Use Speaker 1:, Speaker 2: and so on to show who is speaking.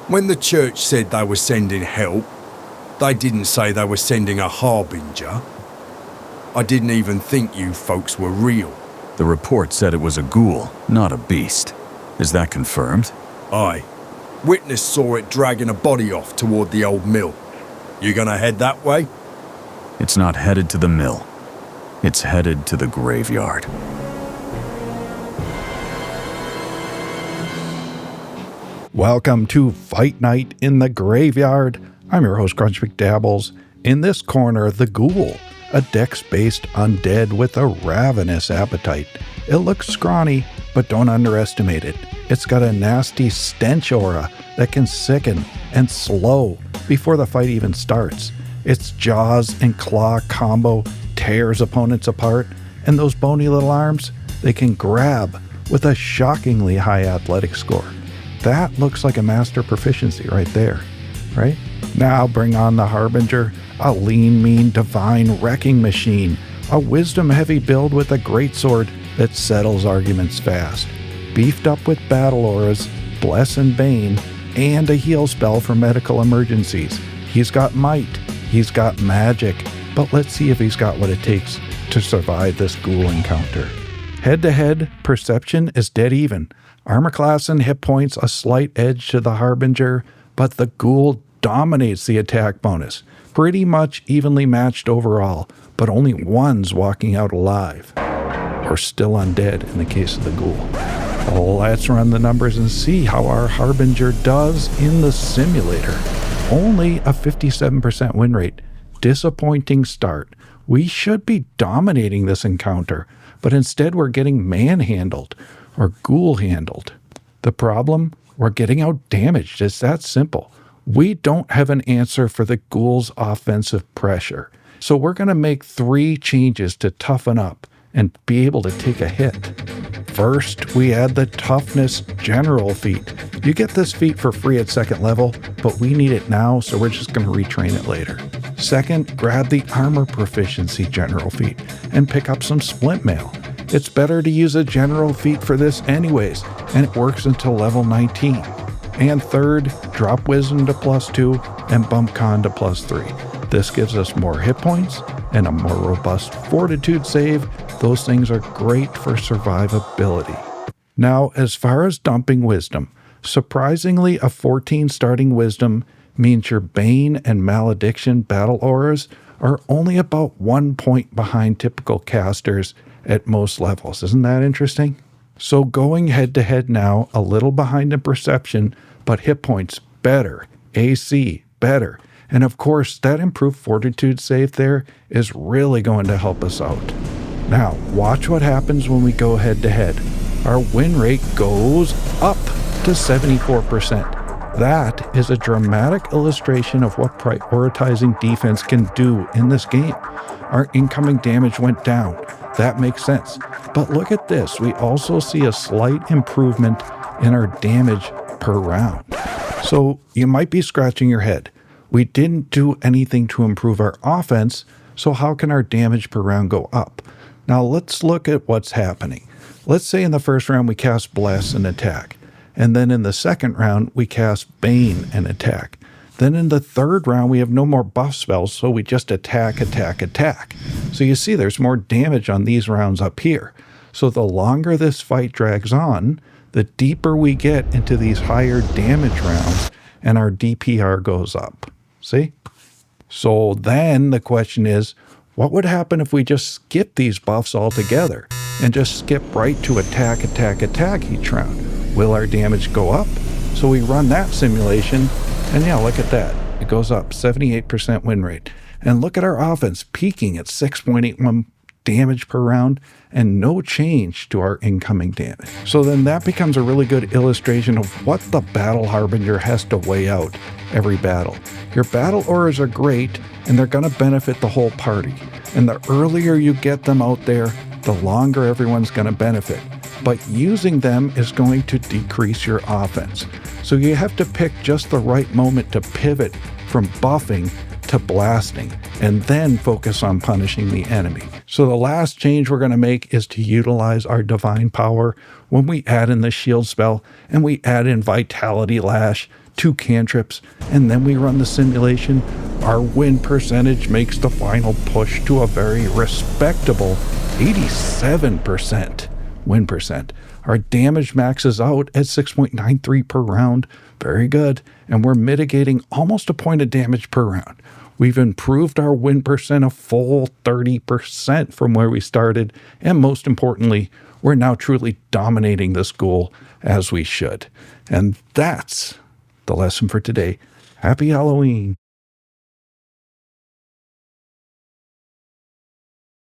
Speaker 1: When the church said they were sending help, they didn't say they were sending a Harbinger. I didn't even think you folks were real.
Speaker 2: The report said it was a ghoul, not a beast. Is that confirmed?
Speaker 1: Aye. Witness saw it dragging a body off toward the old mill. You gonna head that way?
Speaker 2: It's not headed to the mill. It's headed to the graveyard.
Speaker 3: Welcome to Fight Night in the Graveyard. I'm your host, Crunch McDabbles. In this corner, the Ghoul, a dex-based undead with a ravenous appetite. It looks scrawny, but don't underestimate it. It's got a nasty stench aura that can sicken and slow before the fight even starts. Its jaws and claw combo tears opponents apart, and those bony little arms, they can grab with a shockingly high athletic score. That looks like a master proficiency right there, right? Now bring on the Harbinger, a lean, mean, divine wrecking machine, a wisdom-heavy build with a greatsword that settles arguments fast, beefed up with battle auras, Bless and Bane, and a heal spell for medical emergencies. He's got might, he's got magic, but let's see if he's got what it takes to survive this ghoul encounter. Head-to-head, perception is dead even. Armor class and hit points a slight edge to the Harbinger, but the Ghoul dominates the attack bonus. Pretty much evenly matched overall, but only one's walking out alive. Or still undead in the case of the Ghoul. Let's run the numbers and see how our Harbinger does in the simulator. Only a 57% win rate. Disappointing start. We should be dominating this encounter, but instead we're getting manhandled. Or ghoul handled. The problem? We're getting out damaged. It's that simple. We don't have an answer for the ghoul's offensive pressure. So we're going to make 3 changes to toughen up and be able to take a hit. First, we add the toughness general feat. You get this feat for free at 2nd level, but we need it now, so we're just going to retrain it later. Second, grab the armor proficiency general feat and pick up some splint mail. It's better to use a general feat for this anyways, and it works until level 19. And third, drop wisdom to +2 and bump con to +3. This gives us more hit points and a more robust fortitude save. Those things are great for survivability. Now, as far as dumping wisdom, surprisingly a 14 starting wisdom means your Bane and Malediction battle auras are only about 1 point behind typical casters at most levels. Isn't that interesting? So going head to head now, a little behind in perception, but hit points better, AC better. And of course, that improved fortitude save there is really going to help us out. Now, watch what happens when we go head to head. Our win rate goes up to 74%. That is a dramatic illustration of what prioritizing defense can do in this game. Our incoming damage went down. That makes sense. But look at this. We also see a slight improvement in our damage per round. So you might be scratching your head. We didn't do anything to improve our offense, so how can our damage per round go up? Now let's look at what's happening. Let's say in the first round we cast Bless and attack. And then in the second round we cast Bane and attack. Then in the third round, we have no more buff spells, so we just attack. So you see there's more damage on these rounds up here. So the longer this fight drags on, the deeper we get into these higher damage rounds, and our DPR goes up. See? So then the question is, what would happen if we just skip these buffs altogether and just skip right to attack each round? Will our damage go up? So we run that simulation. And yeah, look at that. It goes up, 78% win rate. And look at our offense peaking at 6.81 damage per round and no change to our incoming damage. So then that becomes a really good illustration of what the Battle Harbinger has to weigh out every battle. Your battle auras are great and they're going to benefit the whole party. And the earlier you get them out there, the longer everyone's going to benefit. But using them is going to decrease your offense. So you have to pick just the right moment to pivot from buffing to blasting, and then focus on punishing the enemy. So the last change we're going to make is to utilize our divine power when we add in the shield spell and we add in Vitality Lash 2 cantrips, and then we run the simulation, our win percentage makes the final push to a very respectable 87% win percent. Our damage maxes out at 6.93 per round. Very good. And we're mitigating almost a point of damage per round. We've improved our win percent a full 30% from where we started. And most importantly, we're now truly dominating this ghoul as we should. And that's the lesson for today. Happy Halloween.